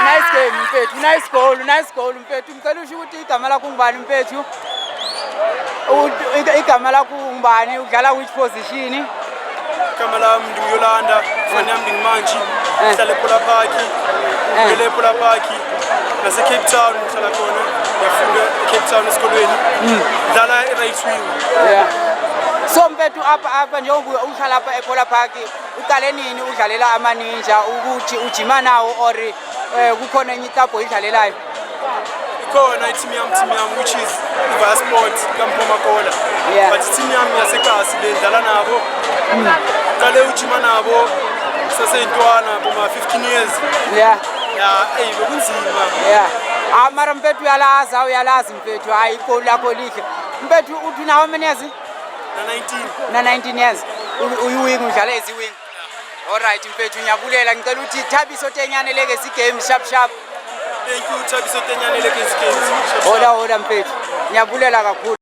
Nice game mfethu, nice goal mfethu. Ngicela usho ukuthi igama lakho ngubani mfethu? Igama lakho ngubani? Udlala which position? Igama lami ngiyolanda, fana yami ngimantshi, ngihlala ePola Park, ngile ePola Park, nase Cape Town ngihlala khona, ngiyafunda eCape Town esikolweni. Ngidlala right wing. Yeah. So mfethu apha njengoba uhlala lapha ePola Park, uqale nini udlalela amaninja ukuthi ujima nawo or kukhona enye iklabhu oyidlalelayo? Ikhona team yami which is Via Sport kaMpoma Kola. But team yami yaseKasi le ndlala nabo. Qale ujima nabo saseyintwana boma 15 years. Yeah. Yeah, bekunzima. Yeah. Mara mfethu uyalazi mfethu hayi igoli lakho lihle. Mfethu uthi nawo many years? Na 19. Na 19 years. Uyiwing udlala eziwing. Alright mfethu ngiyabulela ngicela uthi Thabiso Tenyane legacy game sharp. Thank you Thabiso Tenyane legacy game. Hola mfethu. Ngiyabulela kakhulu.